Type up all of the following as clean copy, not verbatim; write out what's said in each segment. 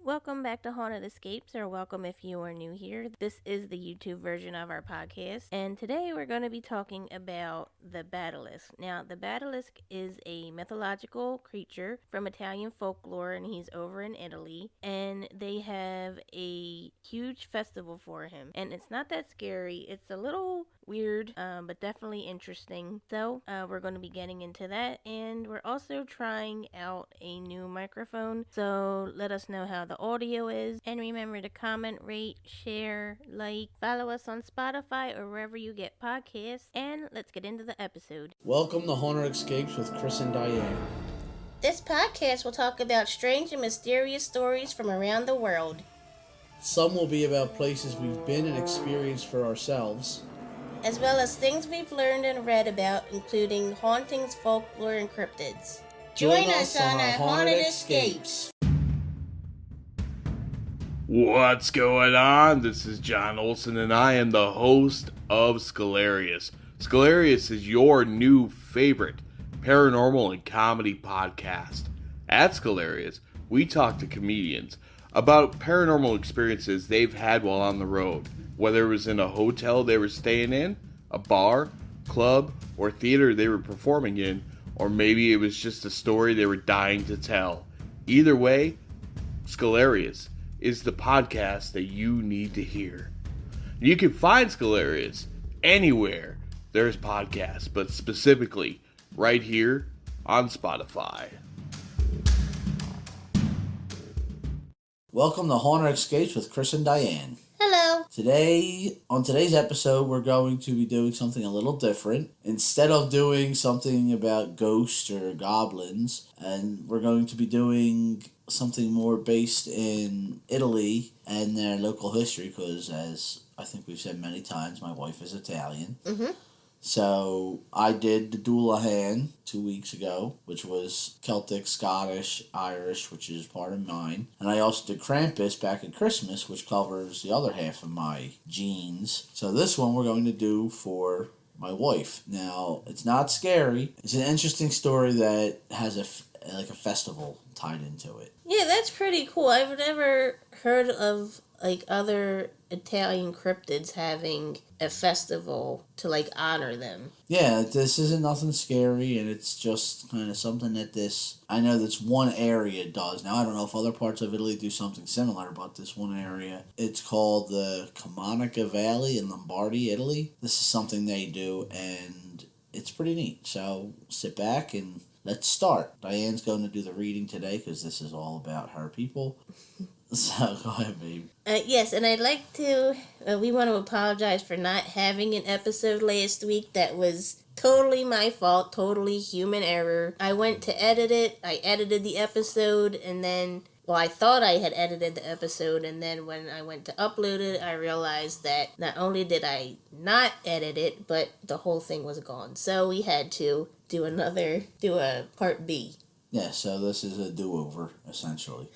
Welcome back to Haunted Escapes, or welcome if you are new here. This is the YouTube version of our podcast, and today we're going to be talking about the Badalisc. Now, the Badalisc is a mythological creature from Italian folklore, and he's over in Italy, and they have a huge festival for him. And it's not that scary, it's a little weird, but definitely interesting. So, we're going to be getting into that, and we're also trying out a new microphone. So, let us know how the audio is, and remember to comment, rate, share, like, follow us on Spotify or wherever you get podcasts, and let's get into the episode. Welcome to Haunted Escapes with Chris and Diane. This podcast will talk about strange and mysterious stories from around the world. Some will be about places we've been and experienced for ourselves, as well as things we've learned and read about, including hauntings, folklore, and cryptids. Join us on our Haunted Escapes. What's going on? This is John Olson, and I am the host of Scalarious. Scalarious is your new favorite paranormal and comedy podcast. At Scalarious, we talk to comedians about paranormal experiences they've had while on the road, whether it was in a hotel they were staying in, a bar, club, or theater they were performing in, or maybe it was just a story they were dying to tell. Either way, Scalarious is the podcast that you need to hear. You can find Scalarious anywhere there's podcasts, but specifically right here on Spotify. Welcome to Haunted Escapes with Chris and Diane. Hello. On today's episode, we're going to be doing something a little different. Instead of doing something about ghosts or goblins, and we're going to be doing something more based in Italy and their local history, because as I think we've said many times, my wife is Italian. Mm-hmm. So I did the Dullahan 2 weeks ago, which was Celtic, Scottish, Irish, which is part of mine. And I also did Krampus back at Christmas, which covers the other half of my genes. So this one we're going to do for my wife. Now, it's not scary. It's an interesting story that has a festival tied into it. Yeah, that's pretty cool. I've never heard of other Italian cryptids having a festival to honor them. Yeah, this isn't nothing scary, and it's just kind of something that I know this one area does. Now, I don't know if other parts of Italy do something similar, but this one area, it's called the Camonica Valley in Lombardy, Italy. This is something they do, and it's pretty neat. So sit back and let's start. Diane's going to do the reading today because this is all about her people. So, go ahead, babe. Yes, and I'd like to, we want to apologize for not having an episode last week. That was totally my fault, totally human error. I went to edit it, I edited the episode, and then, I thought I had edited the episode, and then when I went to upload it, I realized that not only did I not edit it, but the whole thing was gone. So we had to do a part B. Yeah, so this is a do-over, essentially.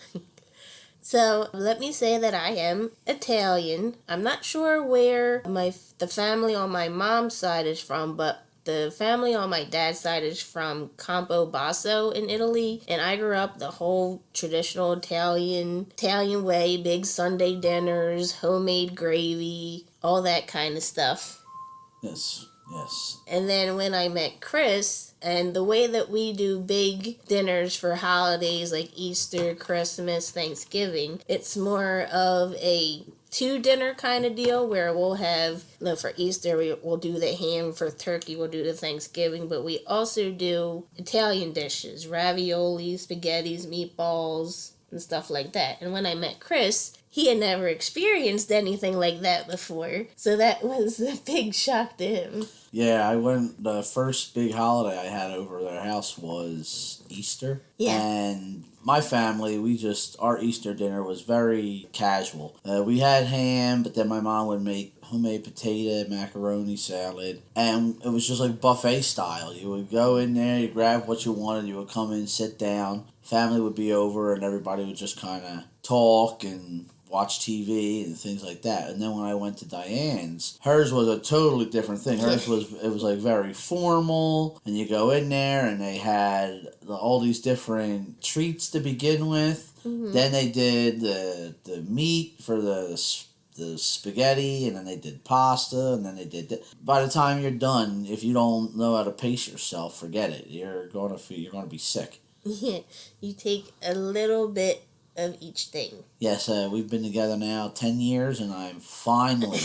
So, let me say that I am Italian. I'm not sure where the family on my mom's side is from, but the family on my dad's side is from Campobasso in Italy, and I grew up the whole traditional Italian way, big Sunday dinners, homemade gravy, all that kind of stuff. Yes. And then when I met Chris, and the way that we do big dinners for holidays like Easter, Christmas, Thanksgiving, it's more of a 2-dinner kind of deal where we'll have, for Easter, we'll do the ham, for turkey, we'll do the Thanksgiving, but we also do Italian dishes, ravioli, spaghettis, meatballs, and stuff like that. And when I met Chris, he had never experienced anything like that before, so that was a big shock to him. Yeah, the first big holiday I had over their house was Easter. Yeah. And my family, our Easter dinner was very casual. We had ham, but then my mom would make homemade potato, macaroni salad, and it was just like buffet style. You would go in there, you grab what you wanted, you would come in, sit down, family would be over, and everybody would just kind of talk and watch TV and things like that. And then when I went to Diane's, hers was a totally different thing. Hers was like very formal, and you go in there and they had all these different treats to begin with. Mm-hmm. Then they did the meat for the spaghetti, and then they did pasta, and then they did. By the time you're done, if you don't know how to pace yourself, forget it. You're gonna be sick. Yeah, you take a little bit of each thing. Yes, we've been together now 10 years, and I'm finally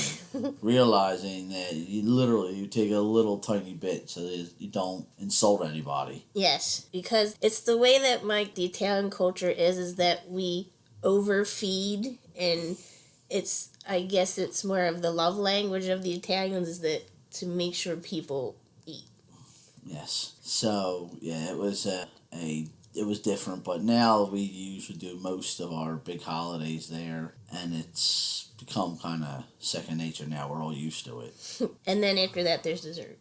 realizing that you take a little tiny bit so that you don't insult anybody. Yes, because it's the way that the Italian culture is that we overfeed, and I guess it's more of the love language of the Italians is that to make sure people eat. Yes. So, yeah, it was it was different, but now we usually do most of our big holidays there, and it's become kind of second nature now. We're all used to it. And then after that, there's dessert.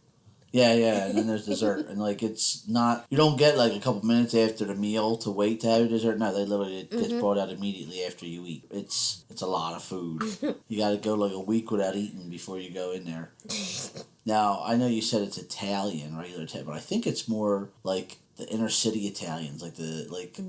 Yeah, and then there's dessert, and it's not, you don't get a couple minutes after the meal to wait to have dessert. No, it gets brought out immediately after you eat. It's a lot of food. You got to go a week without eating before you go in there. Now, I know you said it's Italian, regular Italian, but I think it's more like the inner city Italians,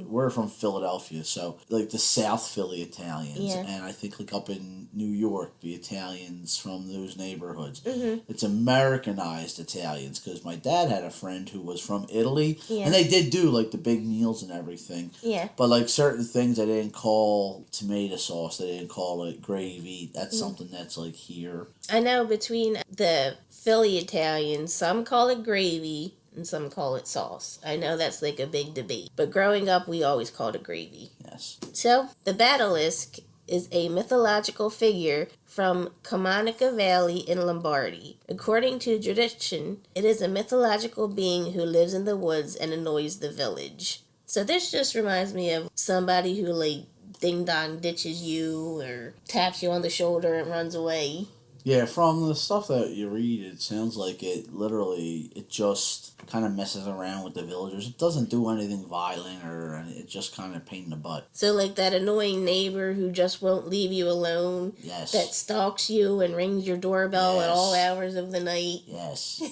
we're from Philadelphia, so the South Philly Italians, yeah. And I think up in New York, the Italians from those neighborhoods. Mm-hmm. It's Americanized Italians, because my dad had a friend who was from Italy, yeah. And they did do the big meals and everything. Yeah. But certain things they didn't call tomato sauce, they didn't call it gravy. That's something that's here. I know between the Philly Italians, some call it gravy and some call it sauce. I know that's a big debate. But growing up, we always called it gravy. Yes. So, the Badalisc is a mythological figure from Camonica Valley in Lombardy. According to tradition, it is a mythological being who lives in the woods and annoys the village. So this just reminds me of somebody who ding-dong ditches you or taps you on the shoulder and runs away. Yeah, from the stuff that you read, it sounds like it just kind of messes around with the villagers. It doesn't do anything violent, or it's just kind of pain in the butt. So that annoying neighbor who just won't leave you alone. Yes. That stalks you and rings your doorbell at all hours of the night. Yes.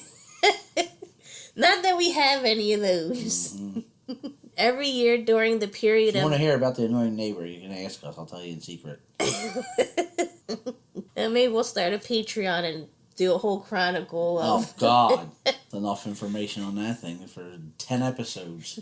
Not that we have any of those. Mm-hmm. Every year during the period if you want to hear about the annoying neighbor, you can ask us. I'll tell you in secret. And maybe we'll start a Patreon and do a whole chronicle of... Oh, God. Enough information on that thing for 10 episodes.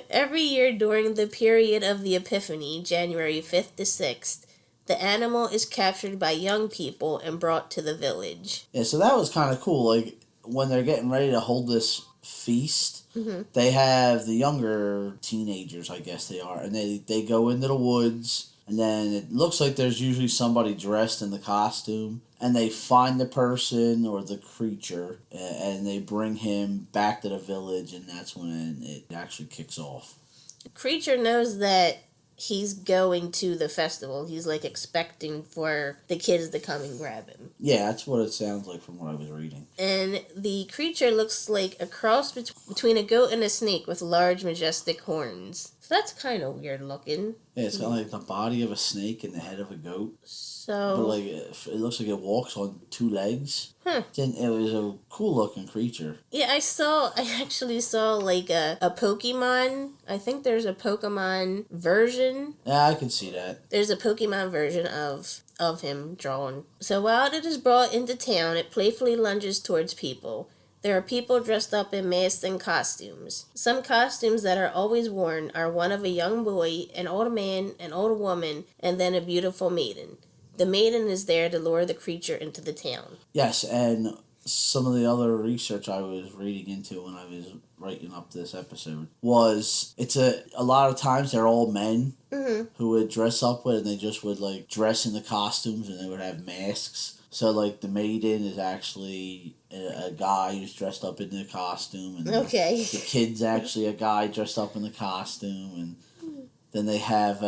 Every year during the period of the Epiphany, January 5th to 6th, the animal is captured by young people and brought to the village. Yeah, so that was kind of cool. When they're getting ready to hold this feast, they have the younger teenagers, I guess they are, and they go into the woods, and then it looks like there's usually somebody dressed in the costume, and they find the person or the creature, and they bring him back to the village, and that's when it actually kicks off. The creature knows that he's going to the festival. He's expecting for the kids to come and grab him. Yeah, that's what it sounds like from what I was reading. And the creature looks like a cross between a goat and a snake with large, majestic horns. So that's kind of weird looking. Yeah, it's got the body of a snake and the head of a goat. So... But it looks like it walks on two legs. Huh. It was a cool looking creature. Yeah, I actually saw a Pokemon. I think there's a Pokemon version. Yeah, I can see that. There's a Pokemon version of him drawn. So while it is brought into town, it playfully lunges towards people. There are people dressed up in masks and costumes. Some costumes that are always worn are one of a young boy, an old man, an old woman, and then a beautiful maiden. The maiden is there to lure the creature into the town. Yes, and some of the other research I was reading into when I was writing up this episode was a lot of times they're all men who would dress up with, and they just would dress in the costumes, and they would have masks. So, the maiden is actually a guy who's dressed up in the costume. And okay. The kid's actually a guy dressed up in the costume. And then they have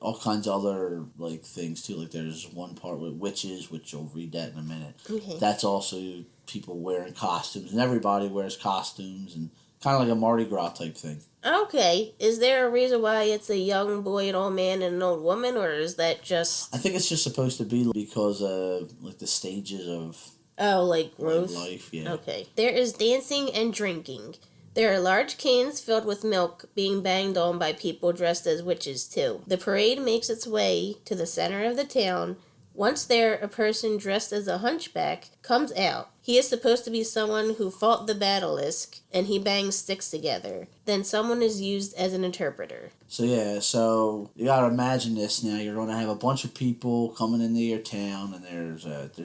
all kinds of other, things, too. There's one part with witches, which you'll read that in a minute. Okay. That's also people wearing costumes. And everybody wears costumes. And kind of like a Mardi Gras type thing. Okay. Is there a reason why it's a young boy, an old man, and an old woman, or is that just... I think it's just supposed to be because of, the stages of... Oh, growth? Life, yeah. Okay. There is dancing and drinking. There are large cans filled with milk being banged on by people dressed as witches, too. The parade makes its way to the center of the town. Once there, a person dressed as a hunchback comes out. He is supposed to be someone who fought the Badalisc, and he bangs sticks together. Then someone is used as an interpreter. So you gotta imagine this now. You're gonna have a bunch of people coming into your town, and there's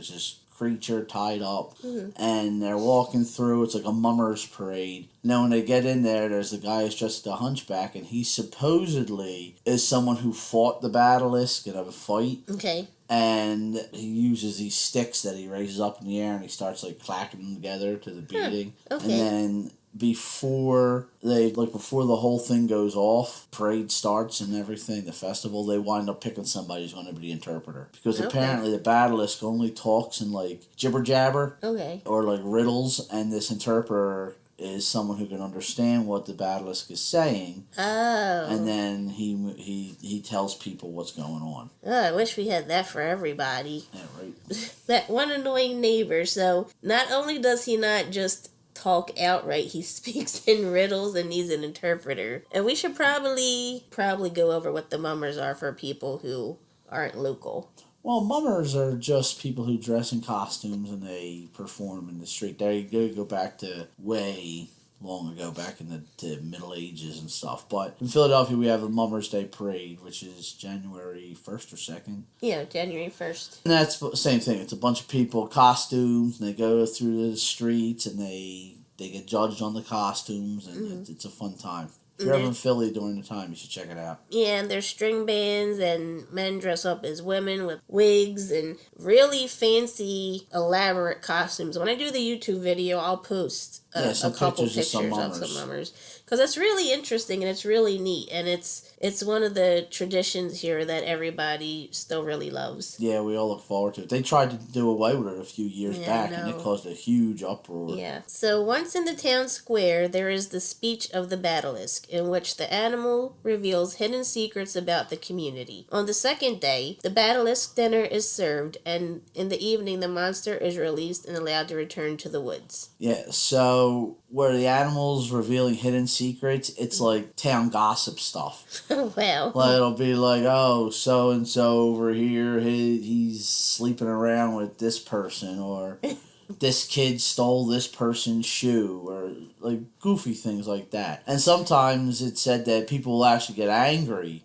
this creature tied up, and they're walking through. It's like a mummers parade. And then when they get in there, there's the guy who's dressed as a hunchback, and he supposedly is someone who fought the Badalisc in a fight. Okay. And he uses these sticks that he raises up in the air, and he starts like clacking them together to the beating. Okay. And then before the whole thing goes off, parade starts and everything, the festival, they wind up picking somebody who's going to be the interpreter, because apparently the Badalisc only talks in like jibber jabber, or like riddles, and this interpreter is someone who can understand what the Badalisc is saying. Oh. And then he tells people what's going on. Oh, I wish we had that for everybody. Yeah, right. That one annoying neighbor. So not only does he not just talk outright, he speaks in riddles and needs an interpreter. And we should probably go over what the mummers are for people who aren't local. Well, mummers are just people who dress in costumes and they perform in the street. They go back to way long ago, back in the Middle Ages and stuff. But in Philadelphia, we have a Mummers Day Parade, which is January 1st or 2nd. Yeah, January 1st. And that's the same thing. It's a bunch of people, costumes, and they go through the streets, and they get judged on the costumes, and it's a fun time. If you're ever in Philly during the time, you should check it out. Yeah, and there's string bands, and men dress up as women with wigs and really fancy, elaborate costumes. When I do the YouTube video, I'll post a couple pictures of some mummers. Because it's really interesting, and it's really neat, and it's one of the traditions here that everybody still really loves. Yeah, we all look forward to it. They tried to do away with it a few years back, and it caused a huge uproar. Yeah. So once in the town square, there is the speech of the Badalisc, in which the animal reveals hidden secrets about the community. On the second day, the Badalisc dinner is served, and in the evening, the monster is released and allowed to return to the woods. Yeah, so where the animal's revealing hidden secrets, it's like town gossip stuff. Wow. Like, it'll be like, oh, so-and-so over here, he's sleeping around with this person, or this kid stole this person's shoe, or like goofy things like that. And sometimes it's said that people will actually get angry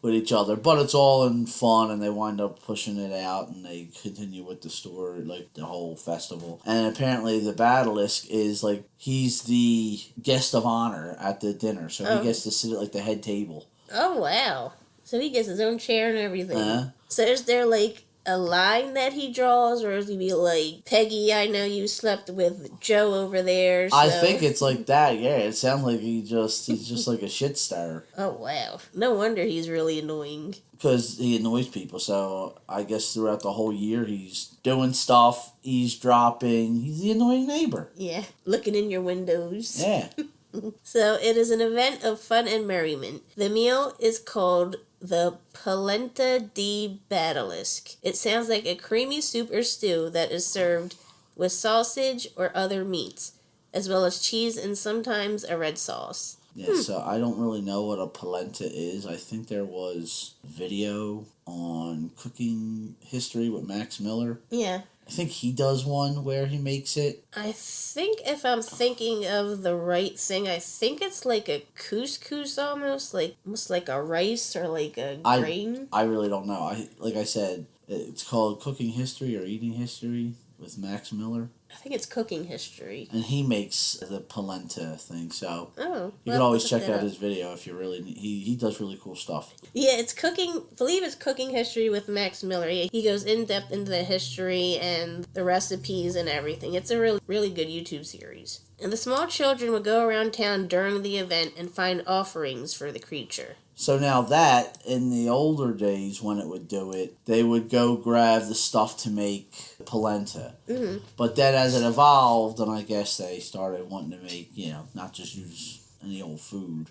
with each other, but it's all in fun, and they wind up pushing it out, and they continue with the story, like the whole festival. And apparently the Badalisc is like, he's the guest of honor at the dinner, so he gets to sit at like the head table. Oh, wow. So he gets his own chair and everything. So is there like a line that he draws, or is he be like, Peggy, I know you slept with Joe over there, so... I think it's like that, yeah. It sounds like he's just like a shit star. Oh, wow. No wonder he's really annoying. Because he annoys people, so I guess throughout the whole year he's doing stuff, eavesdropping. He's the annoying neighbor. Yeah, looking in your windows. Yeah. So it is an event of fun and merriment. The meal is called the polenta di Badalisc. It sounds like a creamy soup or stew that is served with sausage or other meats, as well as cheese and sometimes a red sauce. Yeah, so I don't really know what a polenta is. I think there was a video on cooking history with Max Miller. Yeah. I think he does one where he makes it. I think if I'm thinking of the right thing, I think it's like a couscous almost like a rice or like a grain. I really don't know. Like I said, it's called Cooking History or Eating History with Max Miller. I think it's cooking history. And he makes the polenta thing, so you can well, always check out his video if you really need. He does really cool stuff. Yeah, it's cooking. I believe it's Cooking History with Max Miller. He goes in depth into the history and the recipes and everything. It's a really, really good YouTube series. And the small children would go around town during the event and find offerings for the creature. So now that, in the older days when it would do it, they would go grab the stuff to make polenta. Mm-hmm. But then as it evolved, and I guess they started wanting to make, not just use any old food,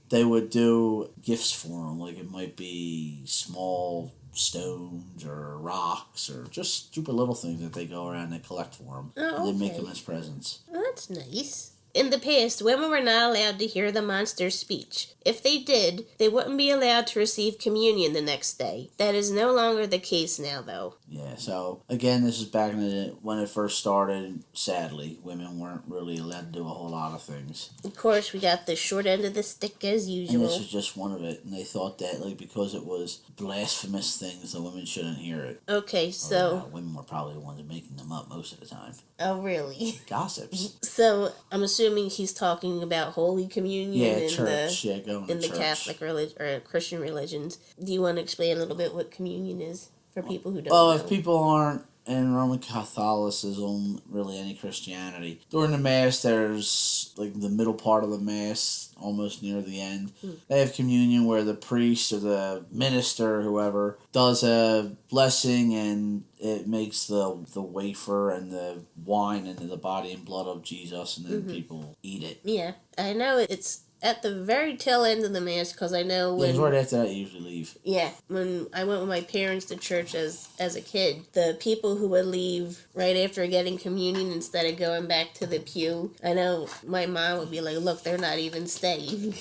they would do gifts for them. Like it might be small stones or rocks or just stupid little things that they go around and collect for them. Oh, and they make them as presents. Oh, that's nice. In the past, women were not allowed to hear the monster's speech. If they did, they wouldn't be allowed to receive communion the next day. That is no longer the case now, though. Yeah, so again, this is back when it first started. Sadly, women weren't really allowed to do a whole lot of things. Of course, we got the short end of the stick as usual. And this was just one of it. And they thought that, like, because it was blasphemous things, the women shouldn't hear it. Okay, so... women were probably the ones making them up most of the time. Oh, really? Gossips. So, I'm assuming he's talking about Holy Communion in church. Going in to the church. Catholic religion or Christian religions. Do you want to explain a little bit what communion is for people who don't know? know? If people aren't in Roman Catholicism, really any Christianity, during the Mass, there's, like, the middle part of the Mass, almost near the end. They have communion where the priest or the minister, whoever, does a blessing, and it makes the wafer and the wine into the body and blood of Jesus, and then people eat it. Yeah, I know it's at the very tail end of the Mass, because I know when... Yeah, right after that you usually leave. Yeah, when I went with my parents to church as a kid, the people who would leave right after getting communion instead of going back to the pew, I know my mom would be like, look, they're not even staying.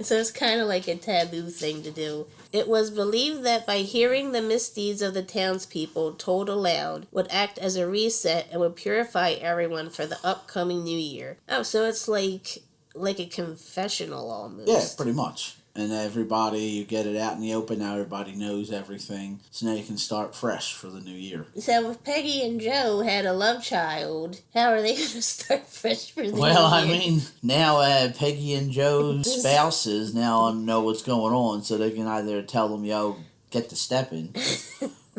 So it's kind of like a taboo thing to do. It was believed that by hearing the misdeeds of the townspeople told aloud would act as a reset and would purify everyone for the upcoming new year. Oh, so it's like a confessional almost. Yeah, pretty much. And everybody, you get it out in the open, now everybody knows everything. So now you can start fresh for the new year. So if Peggy and Joe had a love child, how are they going to start fresh for the new year? Well, I mean, now Peggy and Joe's spouses now know what's going on, so they can either tell them, yo, get to stepping,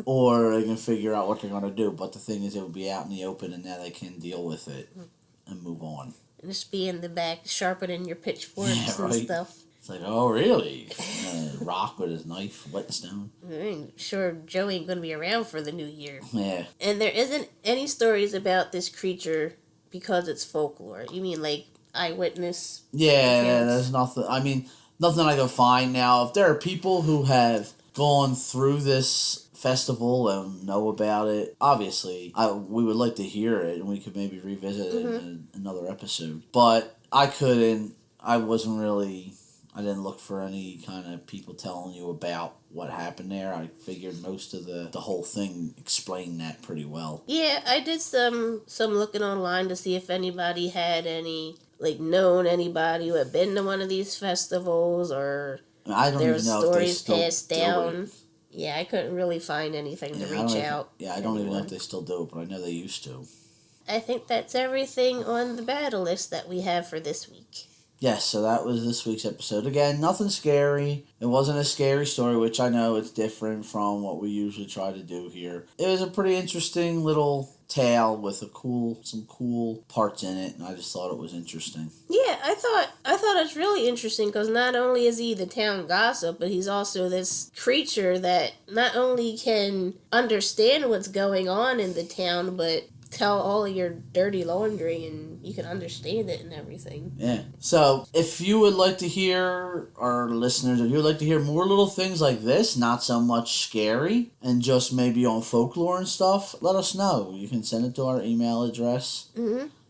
or they can figure out what they're going to do. But the thing is, it will be out in the open, and now they can deal with it and move on. Just be in the back sharpening your pitchforks and stuff. It's like, oh, really? Rock with his knife, whetstone. I'm sure Joe ain't going to be around for the new year. Yeah. And there isn't any stories about this creature because it's folklore. You mean like eyewitness? Yeah, there's nothing. I mean, nothing I can find now. If there are people who have gone through this festival and know about it, obviously, we would like to hear it, and we could maybe revisit it in another episode. But I couldn't. I didn't look for any kind of people telling you about what happened there. I figured most of the whole thing explained that pretty well. Yeah, I did some looking online to see if anybody had known anybody who had been to one of these festivals, or I don't even know if they still passed down. Yeah, I couldn't really find anything to reach out. I don't even know if they still do it, but I know they used to. I think that's everything on the Badalisc that we have for this week. Yes, so that was this week's episode. Again, nothing scary. It wasn't a scary story, which I know it's different from what we usually try to do here. It was a pretty interesting little tale with some cool parts in it, and I just thought it was interesting. Yeah, I thought it's really interesting because not only is he the town gossip, but he's also this creature that not only can understand what's going on in the town, but tell all of your dirty laundry and you can understand it and everything. Yeah. So, if you would like to hear, our listeners, if you would like to hear more little things like this, not so much scary, and just maybe on folklore and stuff, let us know. You can send it to our email address.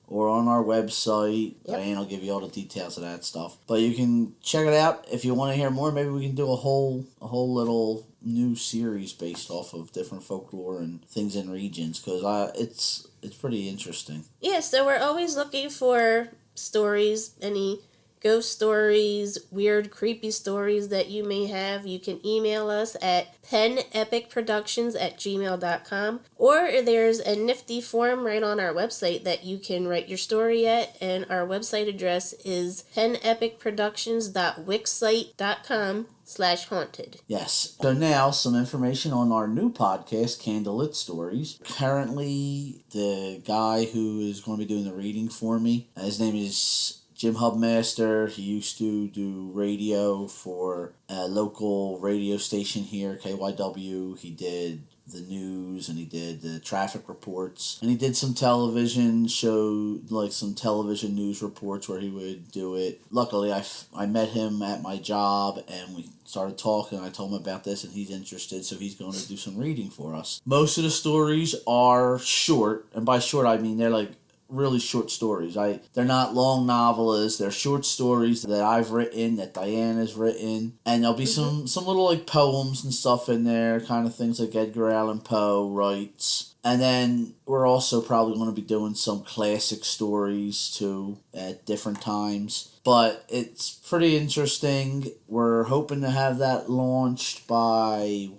Or on our website. Yep. Diane will give you all the details of that stuff. But you can check it out. If you want to hear more, maybe we can do a whole little new series based off of different folklore and things in regions, because it's pretty interesting. Yeah, so we're always looking for stories, any ghost stories, weird, creepy stories that you may have. You can email us at penepicproductions@gmail.com, or there's a nifty form right on our website that you can write your story at, and our website address is penepicproductions.wixsite.com/haunted. Yes. So now, some information on our new podcast, Candlelit Stories. Currently, the guy who is going to be doing the reading for me, his name is Jim Hubmaster. He used to do radio for a local radio station here, KYW. He did the news, and he did the traffic reports, and he did some television show, like some television news reports where he would do it. Luckily, I met him at my job, and we started talking. I told him about this, and he's interested, so he's going to do some reading for us. Most of the stories are short, and by short I mean they're like really short stories. They're not long novels. They're short stories that I've written, that Diana's written, and there'll be some little like poems and stuff in there, kind of things like Edgar Allan Poe writes. And then we're also probably going to be doing some classic stories too at different times. But it's pretty interesting. We're hoping to have that launched by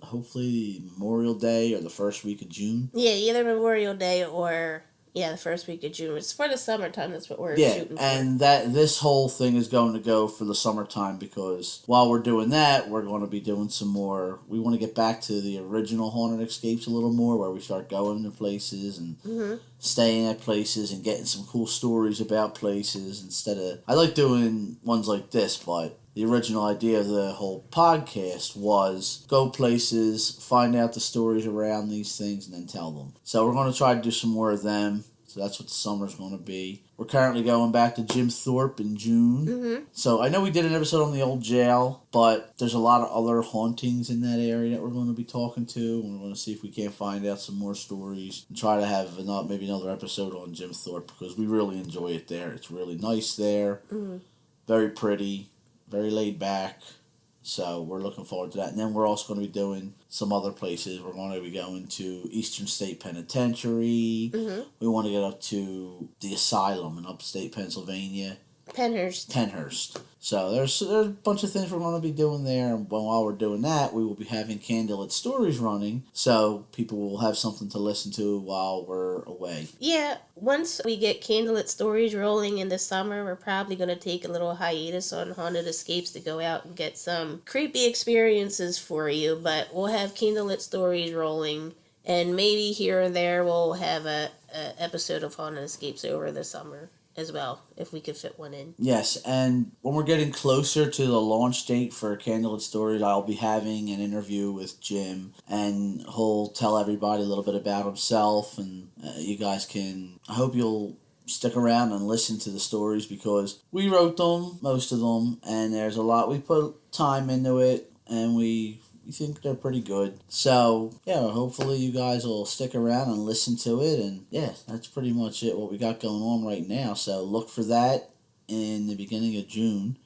hopefully Memorial Day or the first week of June. Yeah, either Memorial Day or the first week of June. It's for the summertime. That's what we're shooting for. And this whole thing is going to go for the summertime because while we're doing that, we're going to be doing some more. We want to get back to the original Haunted Escapes a little more, where we start going to places and staying at places and getting some cool stories about places instead of. I like doing ones like this, but the original idea of the whole podcast was go places, find out the stories around these things, and then tell them. So we're going to try to do some more of them. So that's what the summer's going to be. We're currently going back to Jim Thorpe in June. So I know we did an episode on the old jail, but there's a lot of other hauntings in that area that we're going to be talking to. And we're going to see if we can't find out some more stories and try to have maybe another episode on Jim Thorpe because we really enjoy it there. It's really nice there. Very pretty. Very laid back, so we're looking forward to that. And then we're also going to be doing some other places. We're going to be going to Eastern State Penitentiary. We want to get up to the asylum in upstate Pennsylvania. Penhurst. So there's a bunch of things we're going to be doing there. And while we're doing that, we will be having Candlelit Stories running, so people will have something to listen to while we're away. Yeah, once we get Candlelit Stories rolling in the summer, we're probably going to take a little hiatus on Haunted Escapes to go out and get some creepy experiences for you, but we'll have Candlelit Stories rolling, and maybe here and there we'll have a episode of Haunted Escapes over the summer as well, if we could fit one in. Yes, and when we're getting closer to the launch date for Candlelit Stories, I'll be having an interview with Jim, and he'll tell everybody a little bit about himself, and you guys I hope you'll stick around and listen to the stories because we wrote them, most of them, and there's a lot. We put time into it, and we think they're pretty good. So, hopefully you guys will stick around and listen to it. And, that's pretty much it, what we got going on right now. So, look for that in the beginning of June.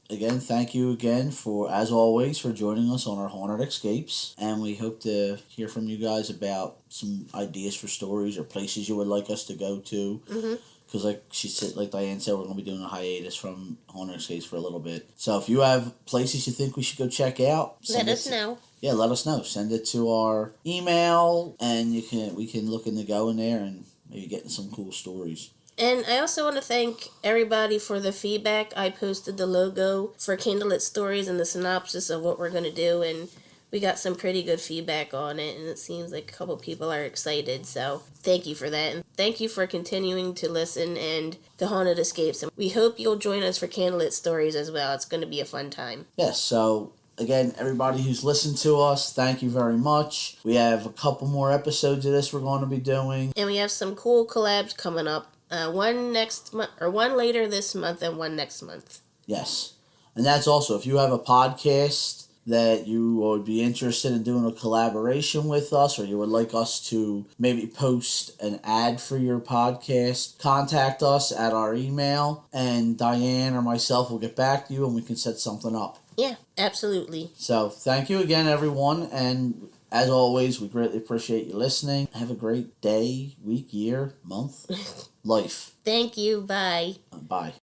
Again, thank you again as always, for joining us on our Haunted Escapes. And we hope to hear from you guys about some ideas for stories or places you would like us to go to. Because like Diane said, we're going to be doing a hiatus from Haunted Escapes for a little bit. So if you have places you think we should go check out, let us know. Yeah, let us know. Send it to our email, and we can look into going there and maybe getting some cool stories. And I also want to thank everybody for the feedback. I posted the logo for Candlelit Stories and the synopsis of what we're going to do, and we got some pretty good feedback on it, and it seems like a couple people are excited, so thank you for that. And thank you for continuing to listen and to Haunted Escapes. And we hope you'll join us for Candlelit Stories as well. It's going to be a fun time. Yes, so again, everybody who's listened to us, thank you very much. We have a couple more episodes of this we're going to be doing. And we have some cool collabs coming up. One next month, or one later this month and one next month. Yes. And that's also, if you have a podcast that you would be interested in doing a collaboration with us, or you would like us to maybe post an ad for your podcast, contact us at our email, and Diane or myself will get back to you and we can set something up. Yeah, absolutely. So thank you again, everyone, and as always, we greatly appreciate you listening. Have a great day, week, year, month, life. Thank you. Bye. Bye.